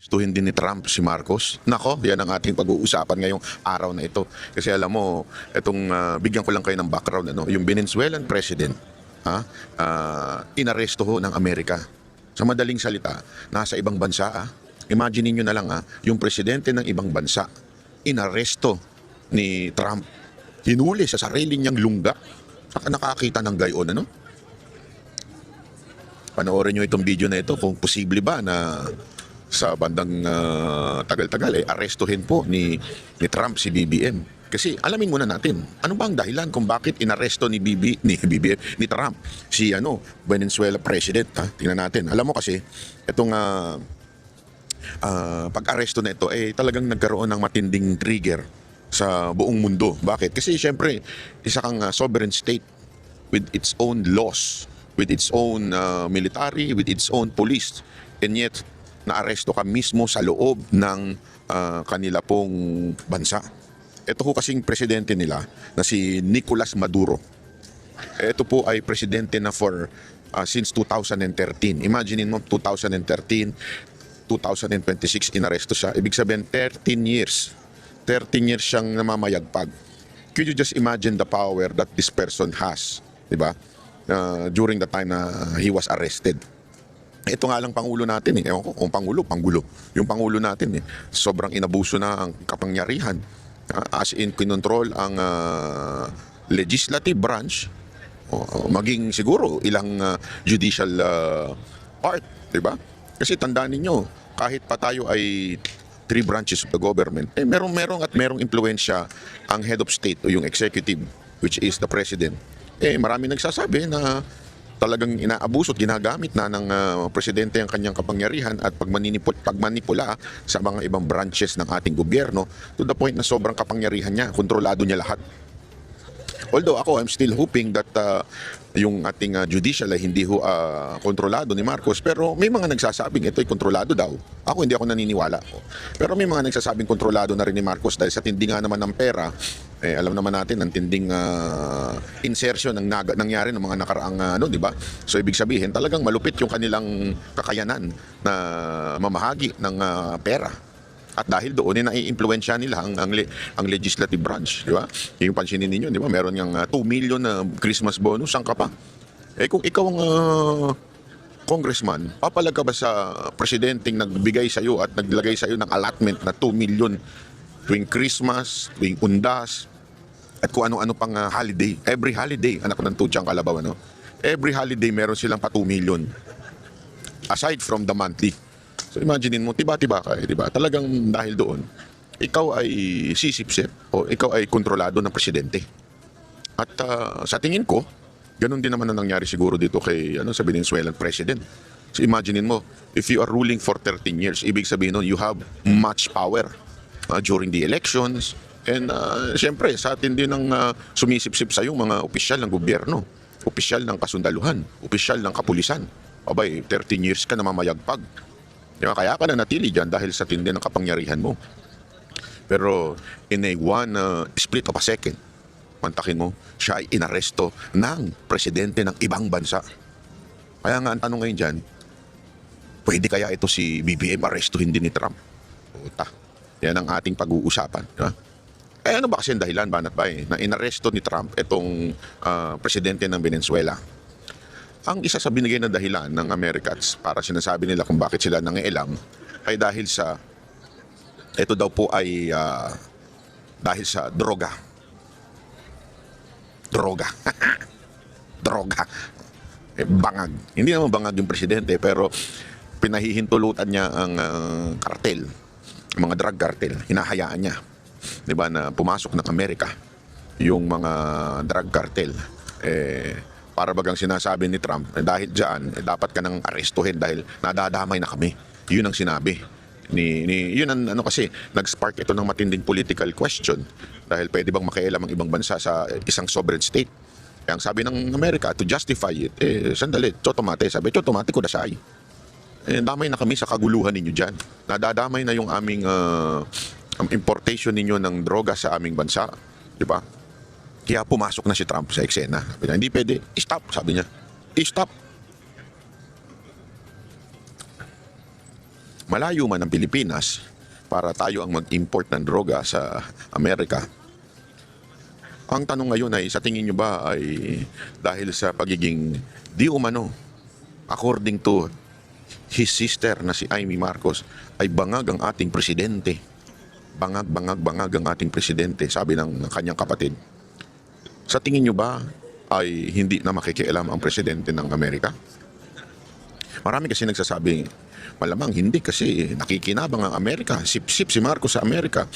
Gustuhin din ni Trump si Marcos. Nako, yan ang ating pag-uusapan ngayong araw na ito. Kasi alam mo, itong bigyan ko lang kayo ng background, ano, yung Venezuelan president, inaresto ho ng Amerika. Sa madaling salita, nasa ibang bansa. Imagine niyo na lang, yung presidente ng ibang bansa, inaresto ni Trump. Hinuli sa sarili niyang lungga. Saka nakakita ng gayon, ano? Panoorin nyo itong video na ito kung posible ba na sa bandang tagal-tagal arestuhin po ni Trump si BBM. Kasi alamin muna natin, ano ba ang dahilan kung bakit inaresto ni BBM ni Trump si Venezuela president, Tingnan natin. Alam mo kasi itong pag-aresto na ito talagang nagkaroon ng matinding trigger sa buong mundo. Bakit? Kasi syempre isa kang sovereign state with its own laws, with its own military, with its own police, and yet naaresto ka mismo sa loob ng kanila pong bansa. Ito po kasing presidente nila na si Nicolas Maduro. Ito po ay presidente na since 2013. Imagine mo, 2013, 2026 inaresto siya. Ibig sabihin 13 years. 13 years siyang namamayagpag. Could you just imagine the power that this person has, di ba? During the time na he was arrested. Ito nga lang Pangulo natin Ewan ko kung Pangulo. Yung Pangulo natin sobrang inabuso na ang kapangyarihan. As in, kinontrol ang legislative branch, maging siguro ilang judicial part, di ba? Kasi tandaan ninyo, kahit pa tayo ay three branches of the government, merong impluensya ang head of state o yung executive, which is the president. Marami nagsasabi na talagang inaabuso at ginagamit na ng presidente ang kanyang kapangyarihan at pagmanipula sa mga ibang branches ng ating gobyerno to the point na sobrang kapangyarihan niya, kontrolado niya lahat. Although ako, I'm still hoping that yung ating judicial ay hindi kontrolado ni Marcos, pero may mga nagsasabing ito ay kontrolado daw. Ako hindi ako naniniwala. Pero may mga nagsasabing kontrolado na rin ni Marcos dahil sa tindi nga naman ng pera. Alam naman natin ang tinding insertion ng nangyari ng mga nakaraang di ba? So ibig sabihin talagang malupit yung kanilang kakayanan na mamahagi ng pera. At dahil doon naiimpluwensya nila ang legislative branch, di ba? Yung pansinin ninyo, di ba? Meron yang 2 million na Christmas bonus, saan ka pa? Kung ikaw ang congressman, papalag ka ba sa presidenteng nagbigay sa iyo at naglagay sa iyo ng allotment na 2 million tuwing Christmas, tuwing undas, at kung ano-ano pang holiday. Every holiday, anak ko ng tutsang kalabaw, every holiday meron silang pa 2 million. Aside from the monthly. So imagine mo, tiba-tiba ka, diba? Talagang dahil doon, ikaw ay sisipsip o ikaw ay kontrolado ng presidente. At sa tingin ko, ganun din naman ang nangyari siguro dito kay sa Venezuelan president. So imagine mo, if you are ruling for 13 years, ibig sabihin nun, you have much power during the elections. And siyempre, sa atin din ang sumisipsip sa yung mga opisyal ng gobyerno, opisyal ng kasundaluhan, opisyal ng kapulisan. Abay, 13 years ka na mamayagpag. Kaya ka na natili dyan dahil sa tindi ng kapangyarihan mo. Pero in a split of a second, mantakin mo, siya ay inaresto ng presidente ng ibang bansa. Kaya nga ang tanong ngayon dyan, pwede kaya ito si BBM arestuhin din ni Trump? Puta, yan ang ating pag-uusapan. Diba? Ano ba kasi ang dahilan, Banat Bay, na inaresto ni Trump itong presidente ng Venezuela? Ang isa sa binigay na dahilan ng Americans para sinasabi nila kung bakit sila nangialam ay dahil sa ito daw po ay dahil sa droga. Droga. Bangag. Hindi naman bangag yung presidente, pero pinahihintulutan niya ang kartel, mga drug cartel. Hinahayaan niya, 'di ba, na pumasok ng Amerika yung mga drug cartel. Para bagang sinasabi ni Trump, dahil dyan, dapat ka nang arestuhin dahil nadadamay na kami. Yun ang sinabi. Yun ang kasi, nag-spark ito ng matinding political question. Dahil pwede bang makialam ang ibang bansa sa isang sovereign state? Kaya ang sabi ng Amerika, to justify it, sandali, chotomate. Sabi, chotomate ko dasay. Damay na kami sa kaguluhan ninyo dyan. Nadadamay na yung aming importation ninyo ng droga sa aming bansa. Diba? Kaya pumasok na si Trump sa eksena. Hindi pwede. Stop, sabi niya. Stop. malayo man ang Pilipinas para tayo ang mag-import ng droga sa Amerika. Ang tanong ngayon ay, sa tingin nyo ba ay dahil sa pagiging di umano, according to his sister na si Amy Marcos, ay bangag ang ating presidente. Bangag ang ating presidente, sabi ng kanyang kapatid. Sa tingin nyo ba ay hindi na makikialam ang presidente ng Amerika? Marami kasi nagsasabi, malamang hindi kasi nakikinabang ang Amerika. Sip-sip si Marcos sa Amerika.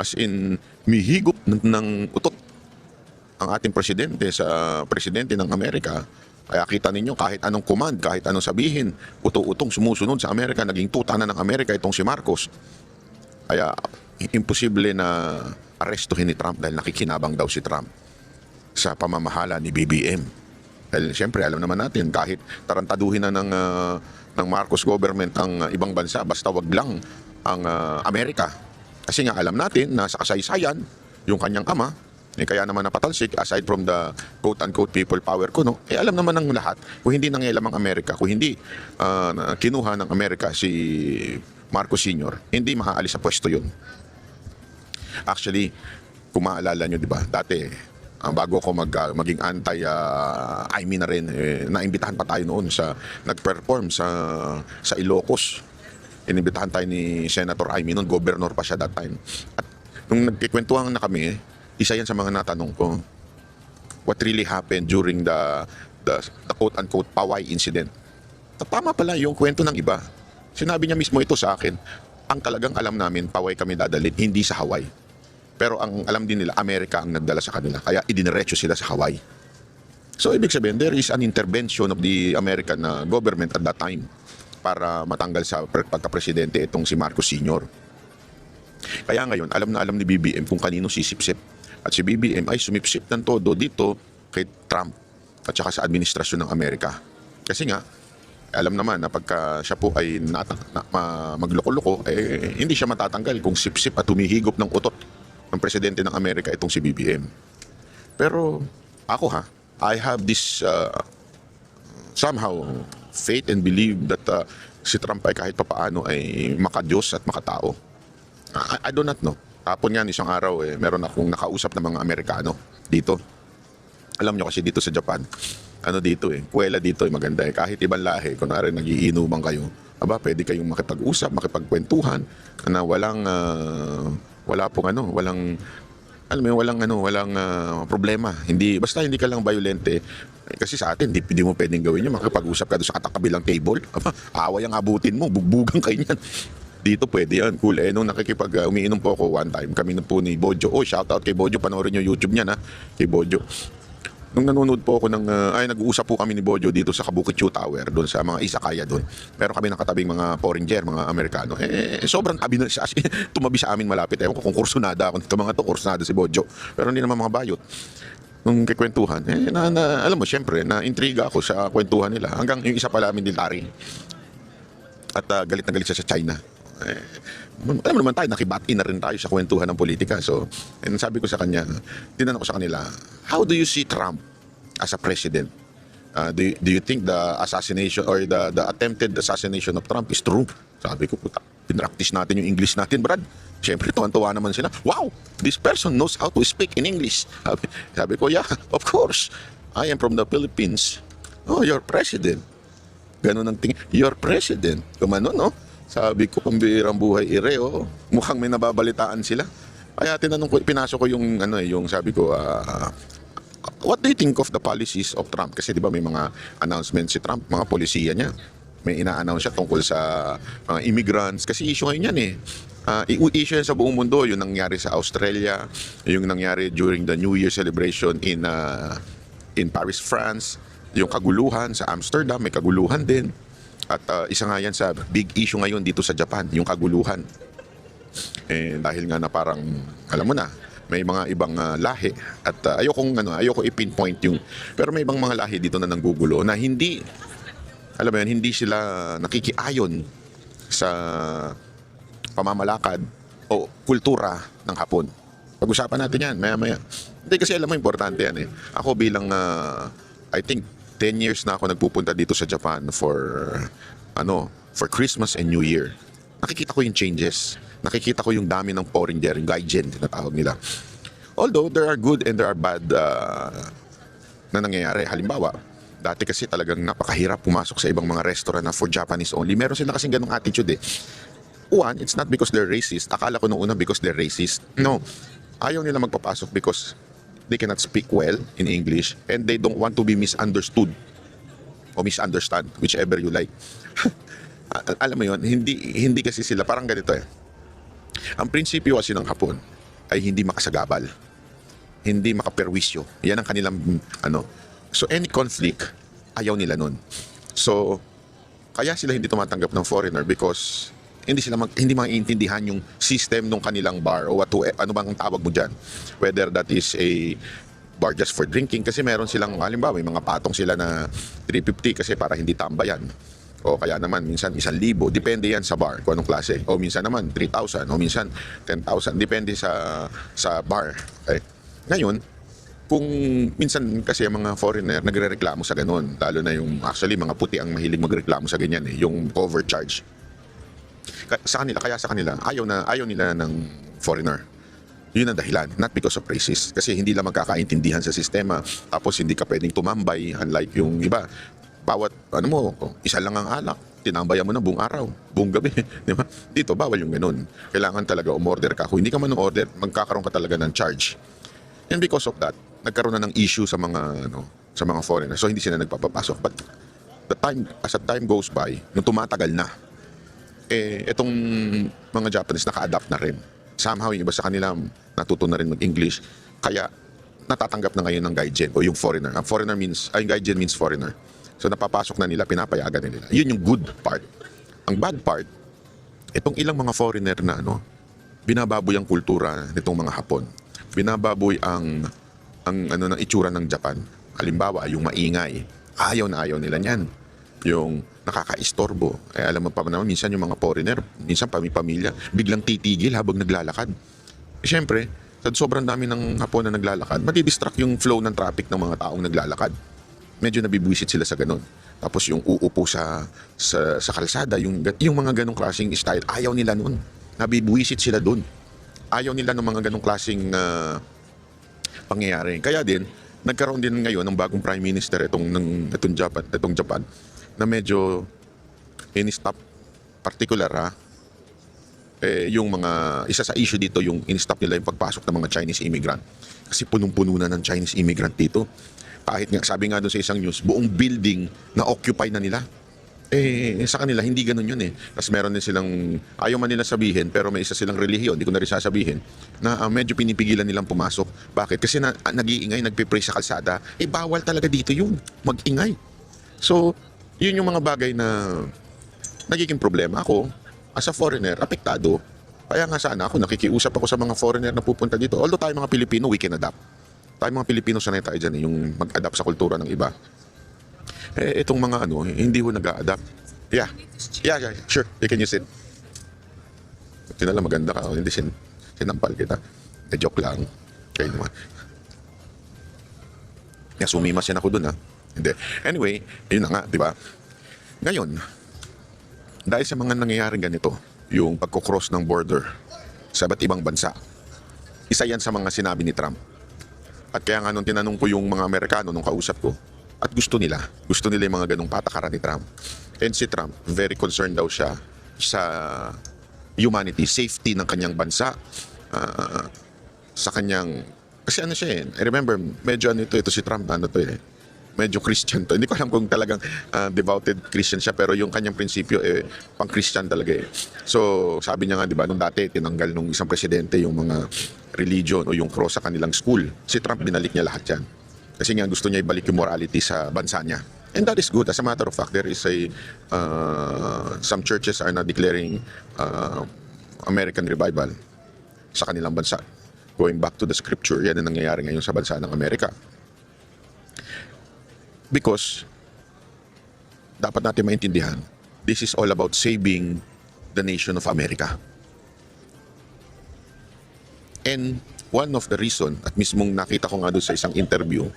As in, mihigop ng utot ang ating presidente sa presidente ng Amerika. Kaya kita ninyo, kahit anong command, kahit anong sabihin, uto-utong sumusunod sa Amerika, naging tuta na ng Amerika itong si Marcos. Kaya imposible na arestuhin ni Trump dahil nakikinabang daw si Trump sa pamamahala ni BBM. Dahil siyempre alam naman natin, kahit tarantaduhin na ng Marcos government ang ibang bansa, basta wag lang ang Amerika. Kasi nga alam natin na sa kasaysayan, yung kanyang ama, kaya naman napatalsik, aside from the quote-unquote people power ko, no? Alam naman ng lahat, kung hindi nangyailam ang Amerika, kung hindi kinuha ng Amerika si Marcos Sr., hindi makaalis sa pwesto yun. Actually, kung maalala nyo, di ba, dati, bago ako maging anti-Amy na rin, naimbitahan pa tayo noon sa nag-perform sa Ilocos. Inimbitahan tayo ni Senator Amy noon, governor pa siya that time. At nung nagkikwentuhan na kami, isa yan sa mga natanong ko, what really happened during the quote-unquote Paway incident. Tama pala yung kwento ng iba. Sinabi niya mismo ito sa akin, ang talagang alam namin, Paway kami dadalhin, hindi sa Hawaii. Pero ang alam din nila, Amerika ang nagdala sa kanila. Kaya idiniretso sila sa Hawaii. So ibig sabihin, there is an intervention of the American government at that time para matanggal sa pagka-presidente itong si Marcos Sr. Kaya ngayon, alam na alam ni BBM kung kanino sisipsip. At si BBM ay sumipsip ng todo dito kay Trump at saka sa administrasyon ng Amerika. Kasi nga, alam naman na pagka siya po ay magloko-loko, hindi siya matatanggal kung sipsip at humihigop ng utot ng presidente ng Amerika itong si BBM. Pero ako I have this somehow faith and believe that si Trump ay kahit papaano ay makadiyos at makatao. I do not know. Hapon nga isang araw meron akong nakausap ng mga Amerikano dito. Alam nyo kasi dito sa Japan, kuwela dito maganda kahit ibang lahi, kunwari nagiinuman kayo, pwede kayong makipag-usap, makipagkwentuhan na walang problema. Basta hindi ka lang violente. Kasi sa atin, hindi mo pwedeng gawin yun. Makipag-usap ka doon sa katakabilang table. Away ang abutin mo, bugbugang kayo niyan. Dito pwede yan, cool. Nung umiinom po ako one time, kami na po ni Bojo. Shoutout kay Bojo, panoorin nyo YouTube niya kay Bojo. Nung nanonood po ako nag-uusap po kami ni Bojo dito sa Kabukicho Tower, doon sa mga izakaya doon. Meron kami nakatabing mga foreigner, mga Amerikano. Sobrang tabi na siya, tumabi sa amin malapit. Ewan ko kung kursunada ako. Ito mga to, kursunada si Bojo. Pero hindi naman mga bayot. Nung kikwentuhan, alam mo, syempre, na-intriga ako sa kwentuhan nila. Hanggang yung isa pala military. At galit na galit siya sa China. Alam naman tayo, nakibati na rin tayo sa kwentuhan ng politika. So, sabi ko sa kanya, tinanong ko sa kanila, how do you see Trump as a president? Do you think the assassination or the attempted assassination of Trump is true? Sabi ko, puta, pinractice natin yung English natin, Brad. Siyempre, tuwan-tuwa naman sila. Wow, this person knows how to speak in English. Sabi ko, yeah, of course. I am from the Philippines. Oh, you're president. Ganun ang tingin. You're president. Kumano, no? Sabi ko, pambirang buhay mukhang may nababalitaan sila. Kaya pinasok ko yung sabi ko, what do you think of the policies of Trump? Kasi di ba may mga announcements si Trump, mga polisiya niya. May ina-announce siya tungkol sa mga immigrants. Kasi issue ngayon yan issue yan sa buong mundo. Yung nangyari sa Australia, yung nangyari during the New Year celebration in Paris, France, yung kaguluhan sa Amsterdam, may kaguluhan din. At isa nga yan sa big issue ngayon dito sa Japan, yung kaguluhan. Dahil nga na parang, alam mo na, may mga ibang lahi. At ayoko i-pinpoint yung, pero may ibang mga lahi dito na nanggugulo na hindi, alam mo yan, hindi sila nakikiayon sa pamamalakad o kultura ng Hapon. Pag-usapan natin yan, maya-maya. Hindi kasi alam mo, importante yan Ako bilang, I think, 10 years na ako nagpupunta dito sa Japan for Christmas and New Year. nakikita ko yung changes. Nakikita ko yung dami ng foreigner, yung gaijin, tinatawag nila. Although, there are good and there are bad na nangyayari. Halimbawa, dati kasi talagang napakahirap pumasok sa ibang mga restaurant na for Japanese only. Meron sila kasing ganong attitude eh. One, it's not because they're racist. Akala ko nung una because they're racist. No. Ayaw nila magpapasok because they cannot speak well in English and they don't want to be misunderstood o misunderstand, whichever you like. Alam mo yon, hindi kasi sila parang ganito eh. Ang prinsipyo kasi ng Hapon ay hindi makasagabal, hindi makaperwisyo. Yan ang kanilang ano. So any conflict, ayaw nila nun. So kaya sila hindi tumatanggap ng foreigner because hindi maiintindihan yung system ng kanilang bar o ano bang tawag mo diyan. Whether that is a bar just for drinking kasi meron silang halimbawa may mga patong sila na 350 kasi para hindi tambayan. O kaya naman minsan 1,000, depende yan sa bar kung anong klase. O minsan naman 3,000 o minsan 10,000, depende sa bar. Okay? Ngayon, kung minsan kasi ang mga foreigner nagrereklamo sa ganun, lalo na yung actually mga puti ang mahilig magreklamo sa ganyan eh, yung overcharge. Kaya sa kanila ayaw nila ng foreigner. Yun ang dahilan, not because of racist. Kasi hindi lang magkakaintindihan sa sistema. Tapos hindi ka pwedeng tumambay, unlike yung iba. Bawat, isa lang ang alak, tinambayan mo na buong araw, buong gabi. Di ba? Dito, bawal yung ganun. Kailangan talaga umorder ka. Kung hindi ka man umorder, magkakaroon ka talaga ng charge. And because of that, nagkaroon na ng issue sa mga foreigners. So hindi sila nagpapapasok. But as time goes by, nung tumatagal na, itong mga Japanese naka-adapt na rin. Somehow yung iba sa kanila natuto na rin mag-English. Kaya natatanggap na ngayon ng gaijin o yung foreigner. Ang gaijin means foreigner. So napapasok na nila, pinapayagan na nila. Yun yung good part. Ang bad part, itong ilang mga foreigner na binababoy ang kultura nitong mga Hapon. Binababoy ang ng itsura ng Japan. Halimbawa, yung maingay. Ayaw nila niyan. Yung nakakaistorbo. Alam mo pa naman, minsan yung mga foreigner, minsan pamilya, biglang titigil habang naglalakad. Siyempre, sa sobrang dami ng Hapon na naglalakad, madidistract yung flow ng traffic ng mga taong naglalakad. Medyo nabibwisit sila sa ganun. Tapos yung uupo sa kalsada, yung mga ganong klaseng style, ayaw nila nun. Nabibwisit sila dun. Ayaw nila ng mga ganong klaseng pangyayari. Kaya din, nagkaroon din ngayon ng bagong Prime Minister itong Japan na medyo in-stop particular yung mga isa sa issue dito yung in-stop nila yung pagpasok ng mga Chinese immigrant. Kasi punong-puno na ng Chinese immigrant dito. Kahit nga, sabi nga doon sa isang news, buong building na occupy na nila. Sa kanila, hindi ganun yun eh. Tapos meron din silang, ayaw man nila sabihin, pero may isa silang relihiyon, hindi ko na rin sasabihin, na medyo pinipigilan nilang pumasok. Bakit? Kasi nag-iingay, nagpipray sa kalsada, bawal talaga dito yung mag-ingay. So, yun yung mga bagay na nagiging problema. Ako, as a foreigner, apektado. Kaya nga sana ako, nakikiusap ako sa mga foreigner na pupunta dito. Although tayo mga Pilipino, we can adapt. Tayo mga Pilipino, sanay tayo dyan yung mag-adapt sa kultura ng iba. Itong mga hindi ko nag-a-adapt. Yeah, sure, you can use it. Tinala, maganda ka, hindi sinampal kita. Joke lang. Kayo naman. Sumimas yan ako dun Hindi. Anyway, yun na nga, di ba? Ngayon, dahil sa mga nangyayaring ganito, yung pagkukross ng border sa iba't ibang bansa, isa yan sa mga sinabi ni Trump. At kaya nga nung tinanong ko yung mga Amerikano nung kausap ko, at gusto nila yung mga ganong patakaran ni Trump. And si Trump, very concerned daw siya sa humanity, safety ng kanyang bansa, sa kanyang, kasi siya I remember, medyo ito si Trump, medyo Christian to. Hindi ko alam kung talagang devoted Christian siya, pero yung kanyang prinsipyo pang Christian talaga So sabi niya nga, di ba, nung dati tinanggal nung isang presidente yung mga religion o yung cross sa kanilang school. Si Trump binalik niya lahat yan. Kasi nga gusto niya ibalik yung morality sa bansa niya. And that is good. As a matter of fact, there is some churches are now declaring American revival sa kanilang bansa. Going back to the scripture, yan ang nangyayari ngayon sa bansa ng Amerika. Because dapat natin maintindihan, this is all about saving the nation of America. And one of the reason, at mismong nakita ko nga doon sa isang interview,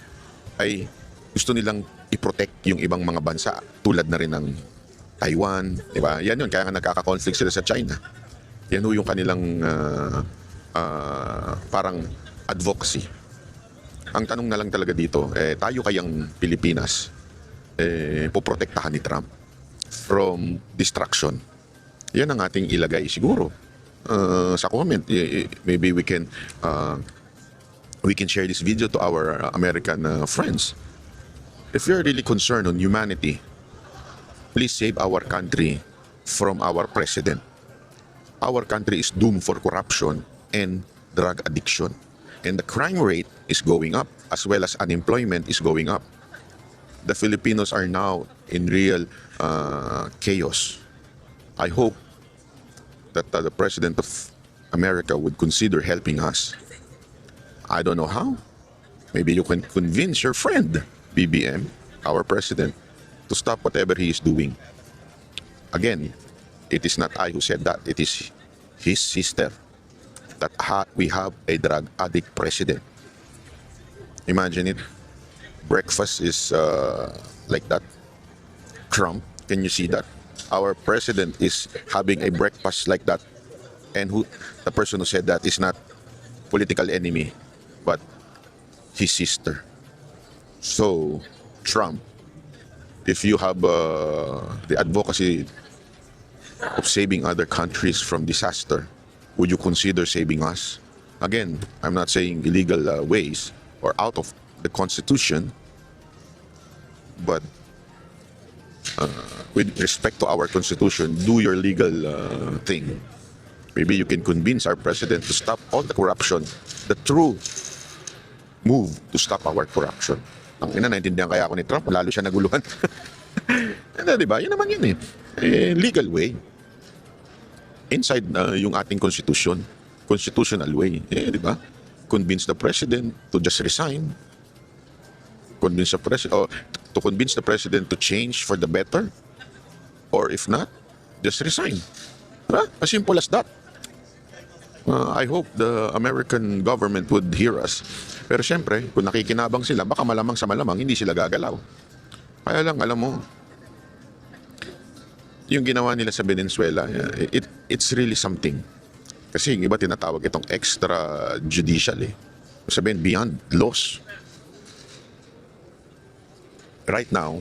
ay gusto nilang i-protect yung ibang mga bansa tulad na rin ng Taiwan, di ba? Yan yun, kaya nga nagkaka-conflict sila sa China. Yan ho yung kanilang parang advocacy. Ang tanong na lang talaga dito, tayo kayang Pilipinas, poprotektahan ni Trump from destruction. Yan ang ating ilagay siguro sa comment. Maybe we can share this video to our American friends. If you're really concerned on humanity, please save our country from our president. Our country is doomed for corruption and drug addiction. And the crime rate is going up as well as unemployment is going up. The Filipinos are now in real chaos. I hope that the President of America would consider helping us. I don't know how. Maybe you can convince your friend, BBM, our president, to stop whatever he is doing. Again, it is not I who said that. It is his sister that we have a drug addict president. Imagine it. Breakfast is like that. Trump, can you see that? Our president is having a breakfast like that. And the person who said that is not political enemy, but his sister. So, Trump, if you have the advocacy of saving other countries from disaster, would you consider saving us? Again, I'm not saying illegal ways or out of the Constitution, but with respect to our Constitution, do your legal thing. Maybe you can convince our president to stop all the corruption, the true move to stop our corruption. Ang ina, naintindihan kaya ako ni Trump, lalo siya naguluhan. Di ba? Yun naman yun legal way. Inside yung ating constitution, constitutional way, di ba? Convince the president to just resign. Convince the president, to convince the president to change for the better. Or if not, just resign. Diba? As simple as that. I hope the American government would hear us. Pero syempre, kung nakikinabang sila, baka malamang sa malamang, hindi sila gagalaw. Kaya lang, alam mo, yung ginawa nila sa Venezuela, it's really something. Kasi yung iba tinatawag itong extrajudicial Sabihin, beyond laws. Right now,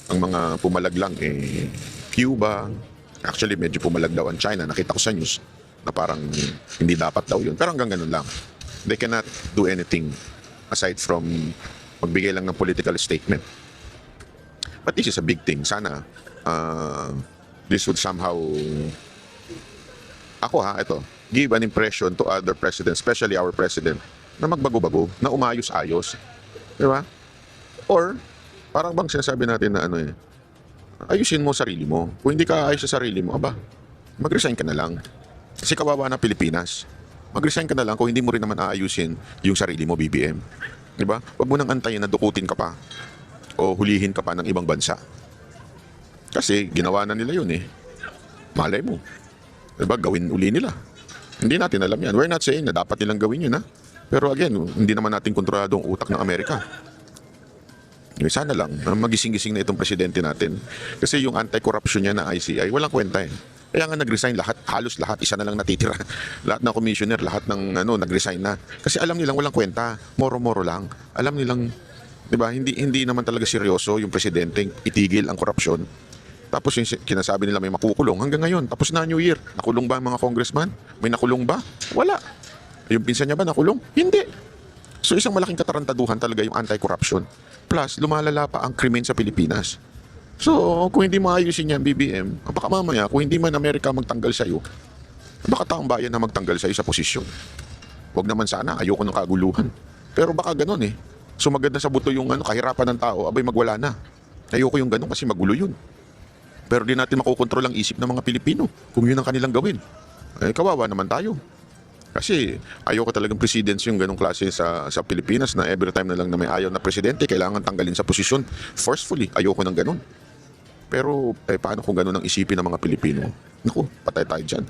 ang mga pumalag lang Cuba, actually medyo pumalag daw ang China. Nakita ko sa news na parang hindi dapat daw yun. Pero hanggang ganun lang. They cannot do anything aside from magbigay lang ng political statement. But this is a big thing. Sana this would somehow give an impression to other presidents, especially our president, na magbago-bago, na umayos-ayos. Di ba? Or, parang bang sinasabi natin na ayusin mo sarili mo. Kung hindi ka ayos sa sarili mo, mag-resign ka na lang. Kasi kawawa na Pilipinas. Mag-resign ka na lang kung hindi mo rin naman aayusin yung sarili mo, BBM. Di ba? Huwag mo nang antayin na dukutin ka pa o hulihin ka pa ng ibang bansa. Kasi ginawa na nila yun Malay mo. Diba? Gawin uli nila. Hindi natin alam yan. We're not saying na dapat nilang gawin yun Pero again, hindi naman natin kontrolado ang utak ng Amerika. Sana lang, magising-gising na itong presidente natin. Kasi yung anti-corruption niya na ICI, walang kwenta Kaya nga nag-resign halos lahat, isa na lang natitira. Lahat ng commissioner, lahat ng nag-resign na. Kasi alam nilang walang kwenta, moro-moro lang. Alam nilang, di ba, hindi naman talaga seryoso yung presidente itigil ang korupsyon. Tapos yung kinasabi nila may makukulong hanggang ngayon. Tapos na New Year. Nakulong ba ang mga congressman? May nakulong ba? Wala. Yung pinsan niya ba nakulong? Hindi. So isang malaking katarantaduhan talaga yung anti-corruption. Plus, lumalala pa ang krimen sa Pilipinas. So, kung hindi maayusin yan, BBM, baka mamaya, kung hindi man Amerika magtanggal sa'yo, baka taong bayan na magtanggal sa'yo sa posisyon. Huwag naman sana, ayoko ng kaguluhan. Pero baka ganun Sumagad na sa buto yung kahirapan ng tao, magwala na. Ayoko yung ganun kasi magulo yun. Pero di natin makokontrol ang isip ng mga Pilipino kung yun ang kanilang gawin. Kawawa naman tayo. Kasi ayoko talagang presidency yung ganong klase sa Pilipinas na every time na lang na may ayaw na presidente, kailangan tanggalin sa posisyon forcefully. Ayoko ng ganon. Pero paano kung ganon ang isipin ng mga Pilipino? Naku, patay tayo dyan.